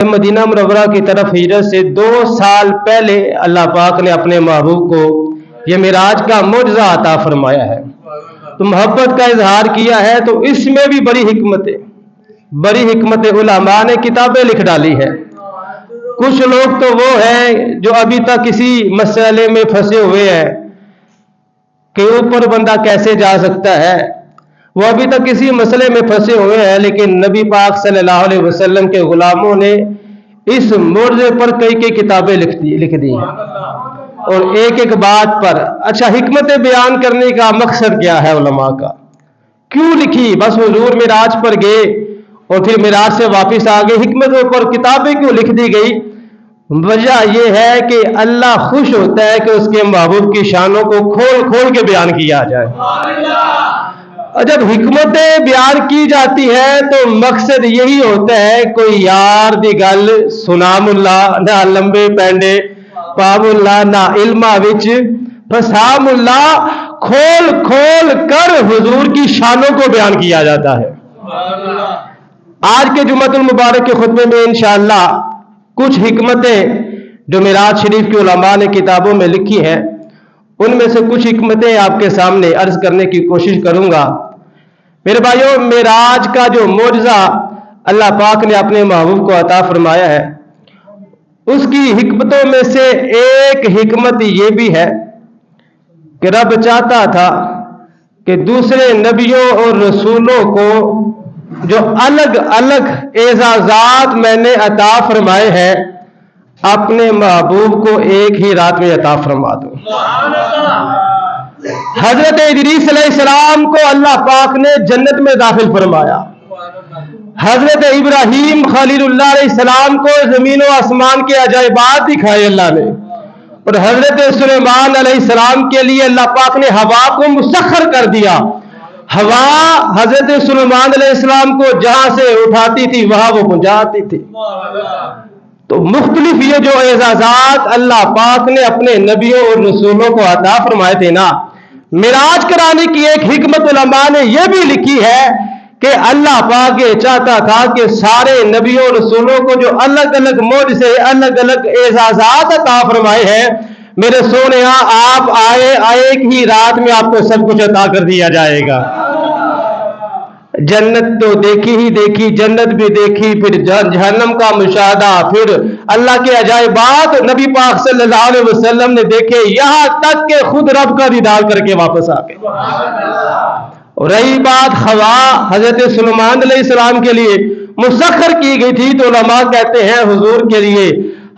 Medina Munawwara की तरफ हिजरत से 2 साल पहले अल्लाह पाक ने अपने महबूब को ये मिराज का मुजज़ा अता फरमाया है, तो मोहब्बत का इजहार किया है। तो इसमें भी बड़ी हिकमतें उलमा ने किताबें लिख डाली है। कुछ लोग तो वो हैं जो अभी तक किसी मसले में फंसे हुए हैं कि ऊपर बंदा कैसे जा सकता है, वो अभी तक किसी मसले में फंसे हुए हैं। लेकिन नबी पाक सल्लल्लाहु अलैहि वसल्लम के गुलामों ने इस मुर्दे पर कई किताबें लिख दी हैं, और एक बात पर। अच्छा, हिकमतें बयान करने का मकसद क्या है उलमा का, क्यों लिखी? बस हुजूर मिराज पर गए और फिर मिराज से वापस आ गए, हिकमतों पर किताबें क्यों लिख दी गई? वजह यह है कि अल्लाह खुश होता है कि उसके महबूब की शानों को खोल खोल के बयान किया जाए। और जब हिकमतें बयान की जाती है तो मकसद यही होता है, कोई यार दी गल सुनामुल्ला, ना लंबे पैंडे पामुल्ला, ना इल्मा विच फसामुल्ला, खोल खोल कर हुजूर की शानों को बयान किया जाता है। आज के जुम्मतुल मुबारक के खुतबे में इंशाअल्लाह कुछ हिकमतें जो मिराज शरीफ के उलमा ने किताबों में लिखी हैं, उनमें से कुछ हिकमतें आपके सामने अर्ज करने की कोशिश करूंगा। मेरे भाइयों, मिराज का जो मोजज़ा अल्लाह पाक ने अपने महबूब को अता फरमाया है, उसकी हिकमतों में से एक हिकमत ये भी है कि रब चाहता था कि दूसरे नबियों और रसूलों को जो अलग अलग एजाजात मैंने अता फरमाए हैं, अपने महबूब को एक ही रात में अता फरमा दूं। हजरत इदरीस अलैहिस्सलाम को अल्लाह पाक ने जन्नत में दाखिल फरमाया। हजरत इब्राहीम खलीलुल्लाह अलैहिस्सलाम को जमीन और आसमान के अजायबात दिखाए अल्लाह ने, और हजरत सुलेमान अलैहिस्सलाम के लिए अल्लाह पाक ने हवा को मुसख्खर कर दिया। हवा हजरत सुलेमान अलैहिस्सलाम को जहां से उठाती थी वहां वो पहुंचाती थी। तो मुख्तलिफ ये जो एजाजात अल्लाह पाक ने अपने नबियों और रसूलों को अता फरमाए थे ना, मिराज कराने की एक हिकमत उलमा ने यह भी लिखी है कि अल्लाह पाक ये चाहता था कि सारे नबियों और रसूलों को जो अलग अलग मोजज़े, अलग अलग एजाजात अता फरमाए हैं, मेरे सोने आप आए एक ही रात में आपको सब कुछ अता कर दिया जाएगा। जन्नत तो देखी ही देखी, जन्नत भी देखी, फिर जहन्नम का मुशाहदा, फिर अल्लाह के अजायबात नबी पाक सल्लल्लाहु अलैहि वसल्लम ने देखे, यहां तक के खुद रब का दीदार करके वापस आ गए। और रही बात हवा, हजरत सुलेमान अलैहिस्सलाम के लिए मुसख्खर की गई थी, तो उलमा कहते हैं हुजूर के लिए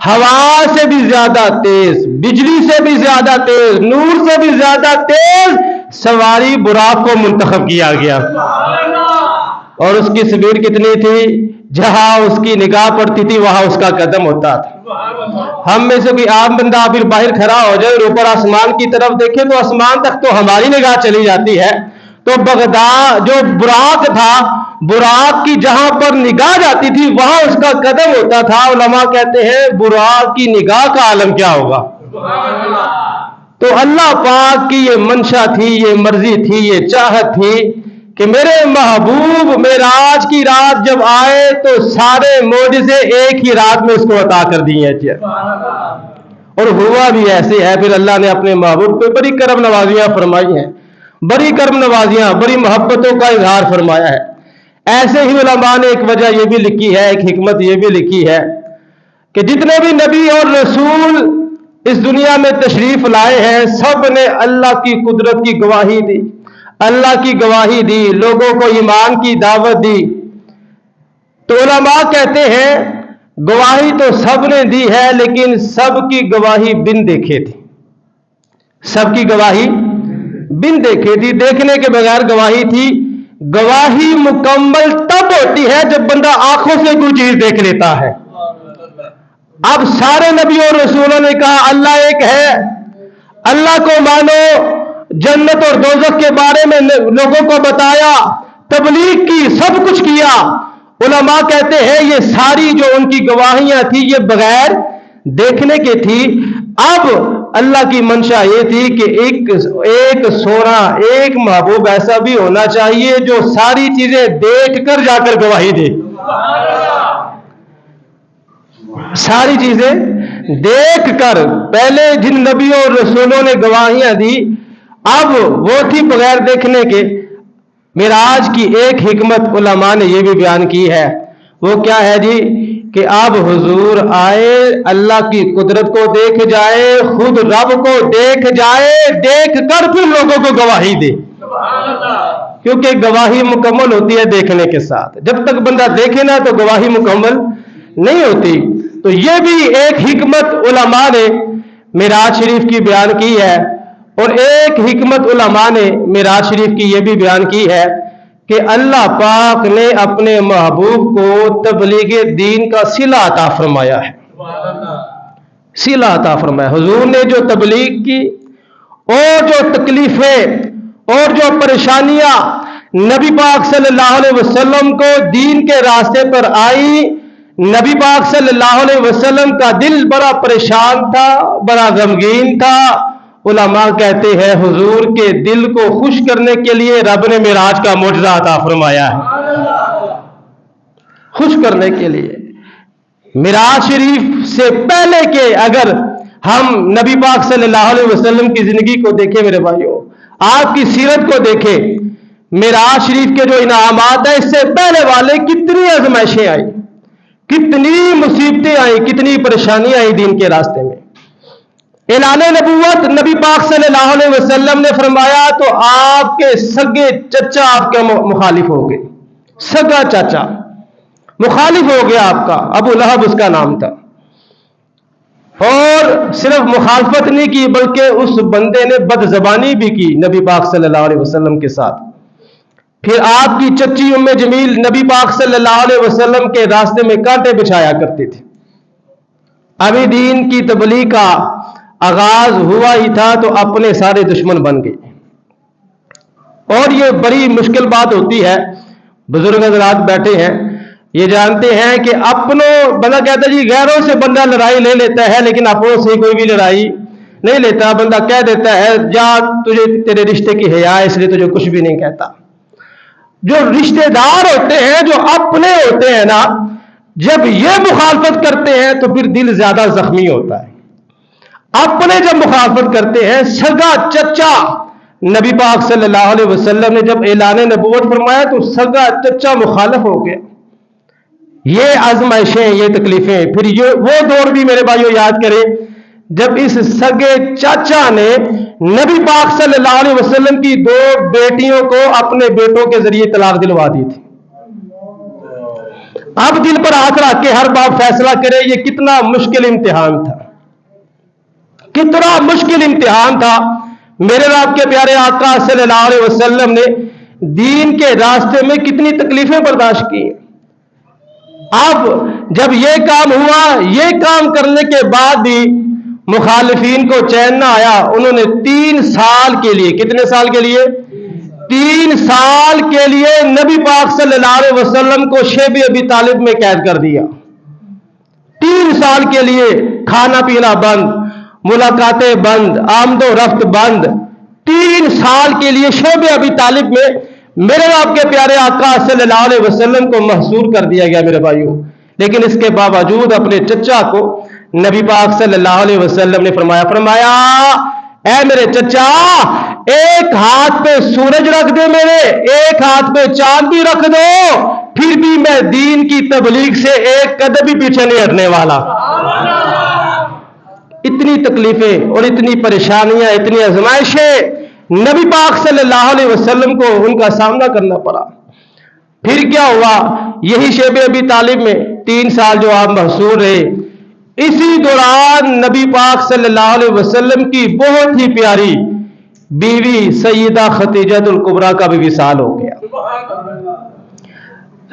हवा से भी ज्यादा तेज, बिजली से भी ज्यादा तेज, नूर से भी ज्यादा तेज सवारी बुराक को मुंतखब किया गया। और उसकी स्पीड कितनी थी? जहां उसकी निगाह पड़ती थी वहां उसका कदम होता था। हम में से कोई आम बंदा फिर बाहर खड़ा हो जाए और ऊपर आसमान की तरफ देखे तो आसमान तक तो हमारी निगाह चली जाती है। तो बगदाद जो बुराक था, बुराक की जहां पर निगाह जाती थी वहां उसका कदम होता था। उलमा कहते हैं बुराक की निगाह का आलम क्या होगा। तो अल्लाह पाक की ये मंशा थी, ये मर्जी थी, ये चाहत थी कि मेरे महबूब मेराज की रात जब आए तो सारे मोजज़े एक ही रात में उसको अता कर दिए हैं। और हुआ भी ऐसे है। फिर अल्लाह ने अपने महबूब पे बड़ी करम नवाजियां फरमाई हैं, बड़ी करम नवाजियां, बड़ी मोहब्बतों का इजहार फरमाया है। ऐसे ही उलमा ने एक वजह यह भी लिखी है, एक हिकमत यह भी लिखी है कि जितने भी नबी और रसूल इस दुनिया में तशरीफ लाए हैं, सब ने अल्लाह की कुदरत की गवाही दी, अल्लाह की गवाही दी, लोगों को ईमान की दावत दी। तो उलमा कहते हैं गवाही तो सब ने दी है, लेकिन सबकी गवाही बिन देखे थी, सबकी गवाही बिन देखे थी, देखने के बगैर गवाही थी। गवाही मुकम्मल तब होती है जब बंदा आंखों से कोई चीज देख लेता है। अब सारे नबियों और रसूलों ने कहा अल्लाह एक है, अल्लाह को मानो, जन्नत और दोज़ख के बारे में लोगों को बताया, तबलीग की, सब कुछ किया। उलमा कहते हैं ये सारी जो उनकी गवाहियां थी ये बगैर देखने की थी। अब अल्लाह की मंशा ये थी कि एक सोना, एक महबूब ऐसा भी होना चाहिए जो सारी चीजें देख कर जाकर गवाही दे। ساری چیزیں دیکھ کر پہلے جن نبیوں اور رسولوں نے گواہیاں دی اب وہ تھی بغیر دیکھنے کے۔ معراج کی ایک حکمت علماء نے یہ بھی بیان کی ہے، وہ کیا ہے جی کہ اب حضور آئے، اللہ کی قدرت کو دیکھ جائے، خود رب کو دیکھ جائے، دیکھ کر پھر لوگوں کو گواہی دے، کیونکہ گواہی مکمل ہوتی ہے دیکھنے کے ساتھ، جب تک بندہ دیکھے نا تو گواہی مکمل نہیں ہوتی۔ تو یہ بھی ایک حکمت علماء نے معراج شریف کی بیان کی ہے، اور ایک حکمت علماء نے معراج شریف کی یہ بھی بیان کی ہے کہ اللہ پاک نے اپنے محبوب کو تبلیغ دین کا صلہ عطا فرمایا ہے، صلہ عطا فرمایا۔ حضور نے جو تبلیغ کی اور جو تکلیفیں اور جو پریشانیاں نبی پاک صلی اللہ علیہ وسلم کو دین کے راستے پر آئی، نبی پاک صلی اللہ علیہ وسلم کا دل بڑا پریشان تھا، بڑا غمگین تھا۔ علماء کہتے ہیں حضور کے دل کو خوش کرنے کے لیے رب نے معراج کا معجزہ عطا فرمایا ہے، خوش کرنے کے لیے۔ معراج شریف سے پہلے کہ اگر ہم نبی پاک صلی اللہ علیہ وسلم کی زندگی کو دیکھیں میرے بھائیوں، آپ کی سیرت کو دیکھیں، معراج شریف کے جو انعامات ہیں اس سے پہلے والے کتنی آزمائشیں آئی، کتنی مصیبتیں آئی، کتنی پریشانیاں آئی دین کے راستے میں۔ اعلان نبوت نبی پاک صلی اللہ علیہ وسلم نے فرمایا تو آپ کے سگے چچا آپ کے مخالف ہو گئے، سگا چاچا مخالف ہو گیا آپ کا، ابو لہب اس کا نام تھا، اور صرف مخالفت نہیں کی بلکہ اس بندے نے بد زبانی بھی کی نبی پاک صلی اللہ علیہ وسلم کے ساتھ۔ پھر آپ کی چچی ام جمیل نبی پاک صلی اللہ علیہ وسلم کے راستے میں کانٹے بچھایا کرتی تھی۔ ابھی دین کی تبلیغ کا آغاز ہوا ہی تھا تو اپنے سارے دشمن بن گئے، اور یہ بڑی مشکل بات ہوتی ہے۔ بزرگ حضرات بیٹھے ہیں، یہ جانتے ہیں کہ اپنوں بندہ کہتا ہے جی غیروں سے بندہ لڑائی لے لیتا ہے لیکن اپنوں سے کوئی بھی لڑائی نہیں لیتا، بندہ کہہ دیتا ہے جا تجھے تیرے رشتے کی حیا ہے اس لیے تجھے کچھ بھی نہیں کہتا۔ جو رشتہ دار ہوتے ہیں، جو اپنے ہوتے ہیں نا، جب یہ مخالفت کرتے ہیں تو پھر دل زیادہ زخمی ہوتا ہے۔ اپنے جب مخالفت کرتے ہیں، سگا چچا نبی پاک صلی اللہ علیہ وسلم نے جب اعلان نبوت فرمایا تو سگا چچا مخالف ہو گیا۔ یہ آزمائشیں، یہ تکلیفیں، پھر وہ دور بھی میرے بھائیوں یاد کریں جب اس سگے چاچا نے نبی پاک صلی اللہ علیہ وسلم کی 2 بیٹیوں کو اپنے بیٹوں کے ذریعے طلاق دلوا دی تھی۔ اب دل پر ہاتھ رکھ کے ہر باپ فیصلہ کرے، یہ کتنا مشکل امتحان تھا، کتنا مشکل امتحان تھا۔ میرے رب کے پیارے آقا صلی اللہ علیہ وسلم نے دین کے راستے میں کتنی تکلیفیں برداشت کی۔ اب جب یہ کام ہوا، یہ کام کرنے کے بعد بھی مخالفین کو چین نہ آیا، انہوں نے 3 سال کے لیے، کتنے سال کے لیے؟ 3 سال کے لیے نبی پاک صلی اللہ علیہ وسلم کو شیب ابی طالب میں قید کر دیا۔ 3 سال کے لیے کھانا پینا بند، ملاقاتیں بند، آمد و رفت بند۔ 3 سال کے لیے شیب ابی طالب میں میرے آپ کے پیارے آقا صلی اللہ علیہ وسلم کو محصور کر دیا گیا میرے بھائیوں۔ لیکن اس کے باوجود اپنے چچا کو نبی پاک صلی اللہ علیہ وسلم نے فرمایا اے میرے چچا، ایک ہاتھ پہ سورج رکھ دے میرے، ایک ہاتھ پہ چاند بھی رکھ دو، پھر بھی میں دین کی تبلیغ سے ایک قدم بھی پیچھے نہیں ہٹنے والا۔ اتنی تکلیفیں اور اتنی پریشانیاں، اتنی آزمائشیں نبی پاک صلی اللہ علیہ وسلم کو ان کا سامنا کرنا پڑا۔ پھر کیا ہوا؟ یہی شیب ابی طالب میں 3 سال جو آپ محصور رہے، اسی دوران نبی پاک صلی اللہ علیہ وسلم کی بہت ہی پیاری بیوی سیدہ خدیجہ الکبریٰ کا بھی وصال ہو گیا۔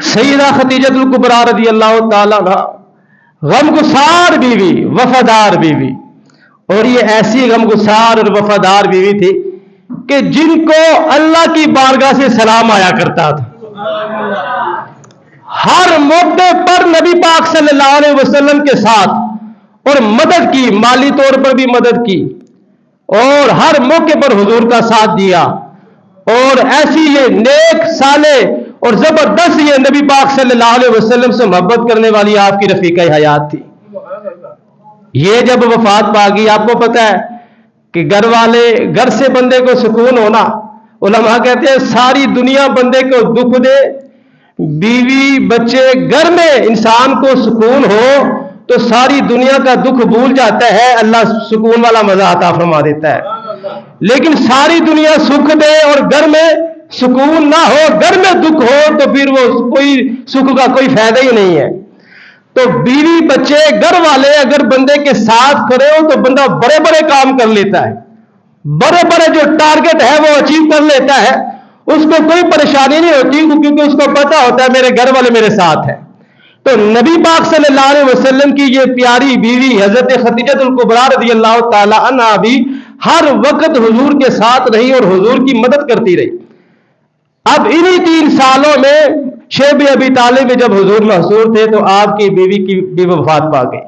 سیدہ خدیجہ الکبریٰ رضی اللہ تعالیٰ عنہا غمگسار بیوی، وفادار بیوی، اور یہ ایسی غمگسار اور وفادار بیوی تھی کہ جن کو اللہ کی بارگاہ سے سلام آیا کرتا تھا۔ ہر موقع پر نبی پاک صلی اللہ علیہ وسلم کے ساتھ اور مدد کی، مالی طور پر بھی مدد کی، اور ہر موقع پر حضور کا ساتھ دیا، اور ایسی یہ نیک صالح اور زبردست یہ نبی پاک صلی اللہ علیہ وسلم سے محبت کرنے والی آپ کی رفیقہ حیات تھی۔ یہ جب وفات پا گئی، آپ کو پتہ ہے کہ گھر سے بندے کو سکون ہونا، علماء کہتے ہیں ساری دنیا بندے کو دکھ دے، بیوی بچے گھر میں انسان کو سکون ہو تو ساری دنیا کا دکھ بھول جاتا ہے، اللہ سکون والا مزہ عطا فرما دیتا ہے۔ لیکن ساری دنیا سکھ دے اور گھر میں سکون نہ ہو، گھر میں دکھ ہو، تو پھر وہ کوئی سکھ کا کوئی فائدہ ہی نہیں ہے۔ تو بیوی بچے گھر والے اگر بندے کے ساتھ کھڑے ہو تو بندہ بڑے بڑے کام کر لیتا ہے، بڑے بڑے جو ٹارگٹ ہے وہ اچیو کر لیتا ہے، اس کو کوئی پریشانی نہیں ہوتی، کیونکہ اس کو پتا ہوتا ہے میرے گھر والے میرے ساتھ ہیں۔ تو نبی پاک صلی اللہ علیہ وسلم کی یہ پیاری بیوی حضرت خدیجہ الکبریٰ رضی اللہ تعالی عنہا بھی ہر وقت حضور کے ساتھ رہی اور حضور کی مدد کرتی رہی۔ اب انہی 3 سالوں میں شیب ابی طالب میں جب حضور محصور تھے تو آپ کی بیوی کی بھی وفات پا گئی۔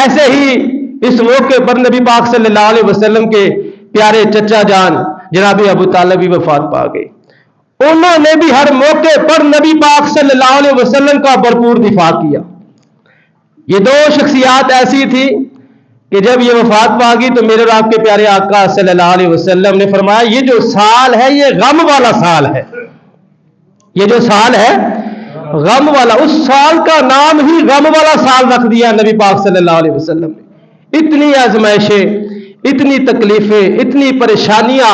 ایسے ہی اس موقع پر نبی پاک صلی اللہ علیہ وسلم کے پیارے چچا جان جناب ابو طالب بھی وفات پا گئے۔ انہوں نے بھی ہر موقع پر نبی پاک صلی اللہ علیہ وسلم کا بھرپور دفاع کیا۔ یہ 2 شخصیات ایسی تھی کہ جب یہ وفات پا گئی تو میرے اور آپ کے پیارے آقا صلی اللہ علیہ وسلم نے فرمایا یہ جو سال ہے یہ غم والا سال ہے، یہ جو سال ہے غم والا، اس سال کا نام ہی غم والا سال رکھ دیا نبی پاک صلی اللہ علیہ وسلم نے۔ اتنی آزمائشیں، اتنی تکلیفیں، اتنی پریشانیاں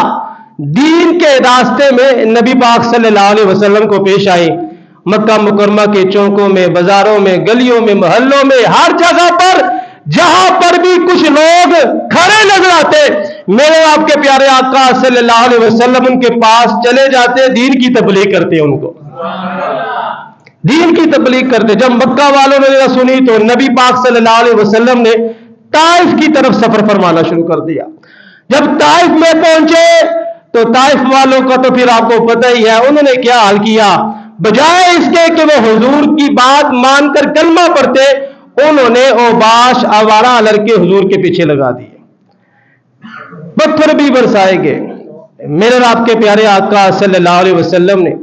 دین کے راستے میں نبی پاک صلی اللہ علیہ وسلم کو پیش آئی۔ مکہ مکرمہ کے چوکوں میں، بازاروں میں، گلیوں میں، محلوں میں، ہر جگہ پر جہاں پر بھی کچھ لوگ کھڑے نظر آتے، میرے آپ کے پیارے آقا صلی اللہ علیہ وسلم ان کے پاس چلے جاتے، دین کی تبلیغ کرتے، ان کو دین کی تبلیغ کرتے۔ جب مکہ والوں نے سنی تو نبی پاک صلی اللہ علیہ وسلم نے طائف کی طرف سفر فرمانا شروع کر دیا۔ جب طائف میں پہنچے تو طائف والوں کا تو پھر آپ کو پتہ ہی ہے انہوں نے کیا حال کیا، بجائے اس کے کہ وہ حضور کی بات مان کر کلمہ پڑھتے، انہوں نے اوباش آوارہ لڑکے حضور کے پیچھے لگا دیے، پتھر بھی برسائے گئے۔ میرے اور آپ کے پیارے آقا صلی اللہ علیہ وسلم نے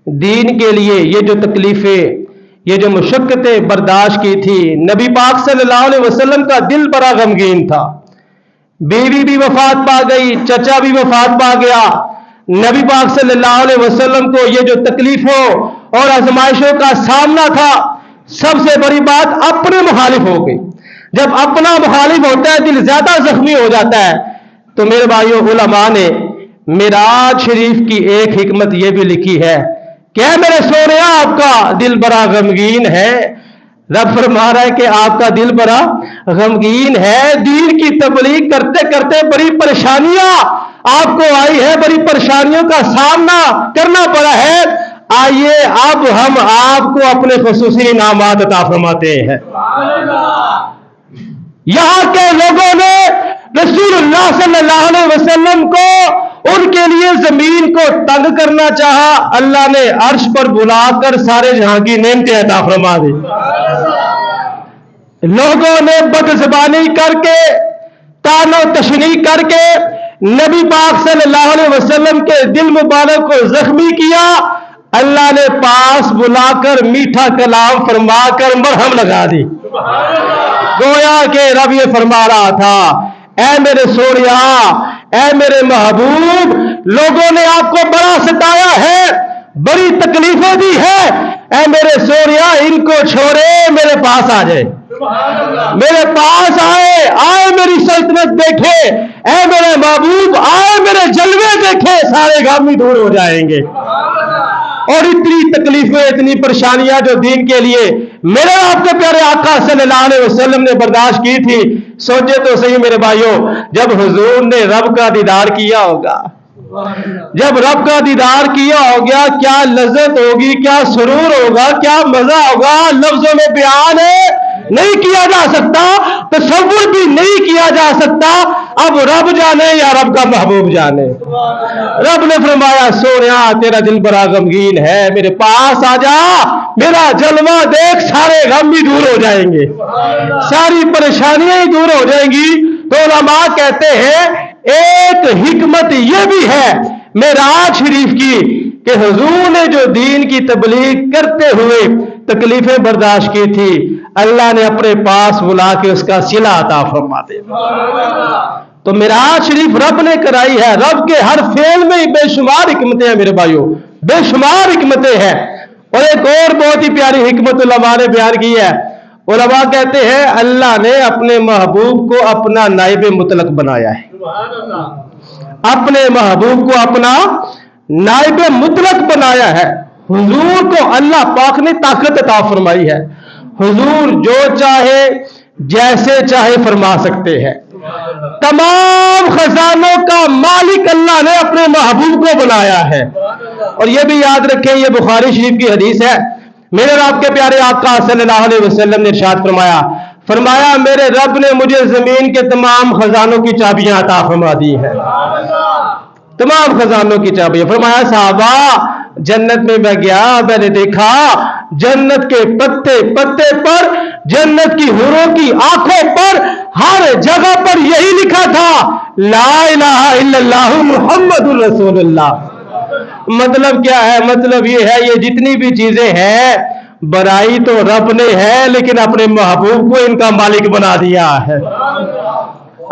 دین کے لیے یہ جو تکلیفیں، یہ جو مشقتیں برداشت کی تھی، نبی پاک صلی اللہ علیہ وسلم کا دل بڑا غمگین تھا۔ بیوی بھی وفات پا گئی، چچا بھی وفات پا گیا، نبی پاک صلی اللہ علیہ وسلم کو یہ جو تکلیفوں اور آزمائشوں کا سامنا تھا، سب سے بڑی بات اپنے مخالف ہو گئی۔ جب اپنا مخالف ہوتا ہے دل زیادہ زخمی ہو جاتا ہے۔ تو میرے بھائیوں، علماء نے معراج شریف کی ایک حکمت یہ بھی لکھی ہے کہ میرے سونے آپ کا دل بڑا غمگین ہے، رب فرما رہا ہے کہ آپ کا دل بڑا غمگین ہے، دین کی تبلیغ کرتے کرتے بڑی پریشانیاں آپ کو آئی ہے، بڑی پریشانیوں کا سامنا کرنا پڑا ہے، آئیے اب ہم آپ کو اپنے خصوصی انعامات عطا فرماتے ہیں۔ یہاں کے لوگوں نے رسول اللہ صلی اللہ علیہ وسلم کو ان کے لیے زمین کو تنگ کرنا چاہا، اللہ نے عرش پر بلا کر سارے جہاں کی نعمتیں عطا فرما دی۔ لوگوں نے بدزبانی کر کے، طعن و تشنیع کر کے نبی پاک صلی اللہ علیہ وسلم کے دل مبارک کو زخمی کیا، اللہ نے پاس بلا کر میٹھا کلام فرما کر مرہم لگا دی۔ گویا کہ رب یہ فرما رہا تھا، اے میرے سوریا، اے میرے محبوب، لوگوں نے آپ کو بڑا ستایا ہے، بڑی تکلیفیں دی ہے، اے میرے سوریا ان کو چھوڑے میرے پاس آ جائے، میرے پاس آئے میری سلطنت دیکھے، اے میرے محبوب آئے میرے جلوے دیکھے، سارے غم بھی دور ہو جائیں گے۔ اور اتنی تکلیفیں، اتنی پریشانیاں جو دین کے لیے میرے آپ کے پیارے آقا صلی اللہ علیہ وسلم نے برداشت کی تھی، سوچے تو صحیح میرے بھائیوں، جب حضور نے رب کا دیدار کیا ہوگا، جب رب کا دیدار کیا ہوگا، کیا لذت ہوگی، کیا سرور ہوگا، کیا مزہ ہوگا، لفظوں میں بیان نہیں کیا جا سکتا، تصور بھی نہیں کیا جا سکتا۔ اب رب جانے یا رب کا محبوب جانے۔ رب نے فرمایا، سونیا تیرا دل بڑا غمگین ہے، میرے پاس آ جا، میرا جلوہ دیکھ، سارے غم بھی دور ہو جائیں گے، ساری پریشانیاں ہی دور ہو جائیں گی۔ تو علماء کہتے ہیں ایک حکمت یہ بھی ہے معراج شریف کی کہ حضور نے جو دین کی تبلیغ کرتے ہوئے तकलीफें बर्दाश्त की थी, अल्लाह ने अपने पास बुला के उसका सिला अता फरमा दे। तो मिराज शरीफ रब ने कराई है। रब के हर फेल में ही बेशुमार हिकमतें हैं मेरे भाइयों, बेशुमार हिकमतें हैं। और एक और बहुत ही प्यारी हिकमत उलमा ने बयान की है। उलमा कहते हैं अल्लाह ने अपने महबूब को अपना नाइब मुतलक बनाया है। अपने महबूब को अपना नाइब मुतलक बनाया है। हुजूर को अल्लाह पाक ने ताकत अता फरमाई है। हुजूर जो चाहे जैसे चाहे फरमा सकते हैं। तमाम खजानों का मालिक अल्लाह ने अपने महबूब को बनाया है। और यह भी याद रखें, यह बुखारी शरीफ की हदीस है। मेरे रब के प्यारे आका सल्लल्लाहु अलैहि वसल्लम ने इरशाद फरमाया मेरे रब ने मुझे जमीन के तमाम खजानों की चाबियां अता फरमा दी है। तमाम खजानों की चाबियां। फरमाया साहबा जन्नत में मैं गया, मैंने देखा जन्नत के पत्ते पत्ते पर, जन्नत की हुरों की आंखों पर, हर जगह पर यही लिखा था ला इलाहा इल्लल्लाहु मुहम्मदुर रसूलुल्लाह। मतलब क्या है? मतलब ये है ये जितनी भी चीजें हैं बड़ाई तो रब ने है, लेकिन अपने महबूब को इनका मालिक बना दिया है।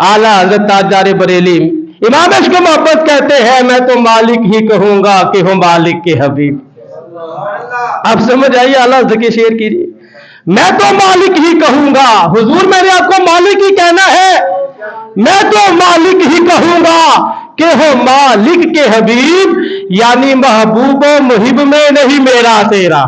आला हज़रत ताजदार बरेली इमाम इश्क़ मोहब्बत कहते हैं मैं तो मालिक ही कहूंगा कि हो मालिक के हबीब। आप समझ आइए, आला हज़रत के शेर कीजिए, मैं तो मालिक ही कहूंगा। हुजूर मैंने आपको मालिक ही कहना है, मैं तो मालिक ही कहूंगा कि हो मालिक के हबीब, यानी महबूबो मुहिब में नहीं मेरा तेरा।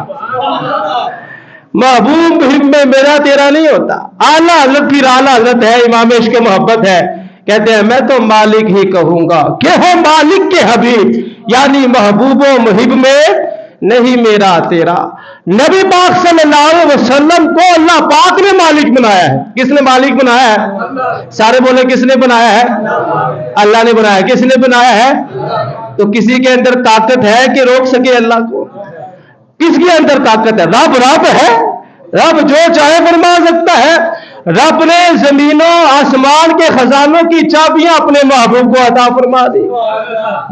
महबूब मुहिब में मेरा तेरा नहीं होता। आला हज़रत फिर आला हज़रत है, इमाम इश्क़ मोहब्बत है, कहते हैं मैं तो मालिक ही कहूंगा कि हो मालिक के हबीब, यानी महबूबो मुहिब में नहीं मेरा तेरा। नबी पाक सल्लल्लाहु अलैहि वसल्लम को अल्लाह पाक ने मालिक बनाया है। किसने मालिक बनाया है? सारे बोले किसने बनाया है? अल्लाह ने बनाया है। किसने बनाया है? तो किसी के अंदर ताकत है कि रोक सके अल्लाह को? किसके अंदर ताकत है? रब है। रब जो चाहे फरमा सकता है। रब ने जमीनों आसमान के खजानों की चाबियां अपने महबूब को अता फरमा दी।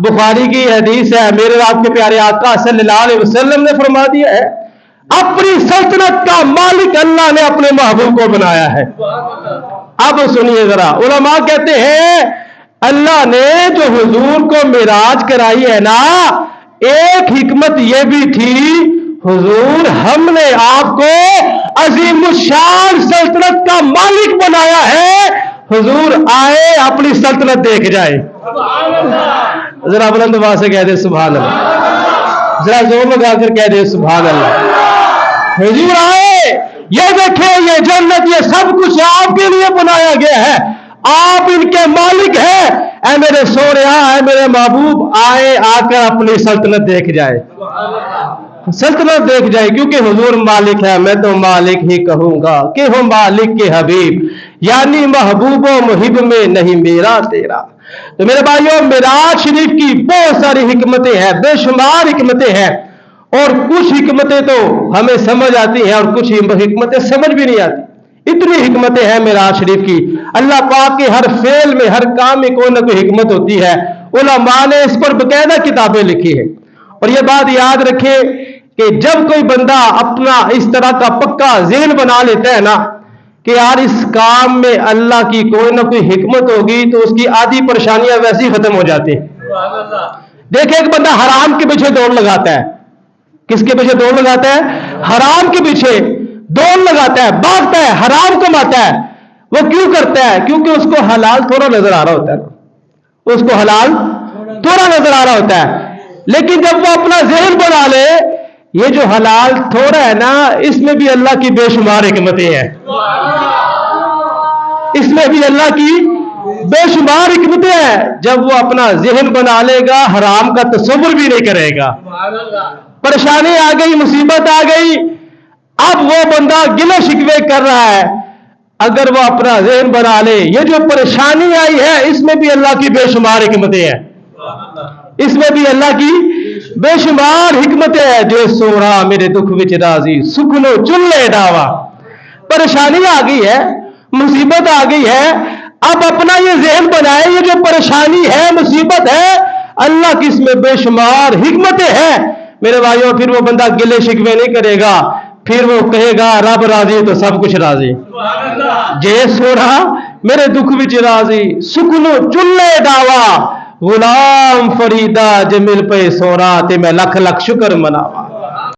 बुखारी की हदीस है, मेरे रब के प्यारे आका सल्लल्लाहु अलैहि वसल्लम ने फरमा दिया है अपनी सल्तनत का मालिक अल्लाह ने अपने महबूब को बनाया है। अब सुनिए जरा, उलमा कहते हैं अल्लाह ने जो हुजूर को मिराज कराई है ना, एक हिकमत यह भी थी हुजूर हमने आपको अजीमुशान सल्तनत का मालिक बनाया है। हुजूर आए अपनी सल्तनत देख जाए। जरा बुलंद आवाज से कह दे सुभान अल्लाह, जरा जोर लगाकर कह दे सुभान अल्लाह। हुजूर आए, ये देखे ये जन्नत, ये सब कुछ आपके लिए बनाया गया है, आप इनके मालिक हैं। ऐ मेरे सोनिया, ऐ मेरे महबूब आए, आकर अपनी सल्तनत देख जाए, सल्तनत देख जाए, क्योंकि हुजूर मालिक है। मैं तो मालिक ही कहूंगा कि हो मालिक के हबीब, यानी महबूबो मुहिब में नहीं मेरा तेरा। तो मेरे भाइयों, मिराज शरीफ की बहुत सारी हिकमतें हैं, बेशुमार हिकमतें हैं। और कुछ हिकमतें तो हमें समझ आती हैं और कुछ हिकमतें समझ भी नहीं आती। इतनी हिकमतें हैं मिराज शरीफ की। अल्लाह पाक के हर फेल में, हर काम में कोई ना कोई हिकमत होती है। उलमा ने इस पर बकायदा किताबें लिखी है। और यह बात याद रखें कि जब कोई बंदा अपना इस तरह का पक्का ज़हन बना लेता है ना कि यार इस काम में अल्लाह की कोई ना कोई हिकमत होगी, तो उसकी आधी परेशानियां वैसे ही खत्म हो जाती हैं। देखिए, एक बंदा हराम के पीछे दौड़ लगाता है। किसके पीछे दौड़ लगाता है? हराम के पीछे दौड़ लगाता है, भागता है, हराम कमाता है। वो क्यों करता है? क्योंकि उसको हलाल थोड़ा नजर आ रहा होता है, उसको हलाल थोड़ा नजर आ रहा होता है। लेकिन जब वो अपना ज़हन बना ले ये जो हलाल थोड़ा है ना, इसमें भी अल्लाह की बेशुमार हिकमतें हैं, इसमें भी अल्लाह की बेशुमार हिकमतें हैं। जब वो अपना ज़हन बना लेगा, हराम का तसव्वुर भी नहीं करेगा। परेशानी आ गई, मुसीबत आ गई, अब वो बंदा गिले शिकवे कर रहा है। अगर वो अपना ज़हन बना ले ये जो परेशानी आई है, इसमें भी अल्लाह की बेशुमार हिकमतें हैं, इसमें भी अल्लाह की बेशुमार हिकमतें हैं। जो सोरा मेरे दुख विच राजी, सुखनो चुल्ले डावा। परेशानी आ गई है, मुसीबत आ गई है, अब अपना ये ज़हन बनाए ये जो परेशानी है, मुसीबत है, अल्लाह की इसमें बेशुमार हिकमतें हैं। मेरे भाइयों, फिर वो बंदा गिले शिकवे नहीं करेगा, پھر وہ کہے گا رب راضی تو سب کچھ راضی، جے سونا میرے دکھ وچ راضی، سکنو چلے ڈاوا غلام فریدا جے مل پے سونا تے میں لکھ لکھ شکر مناوا۔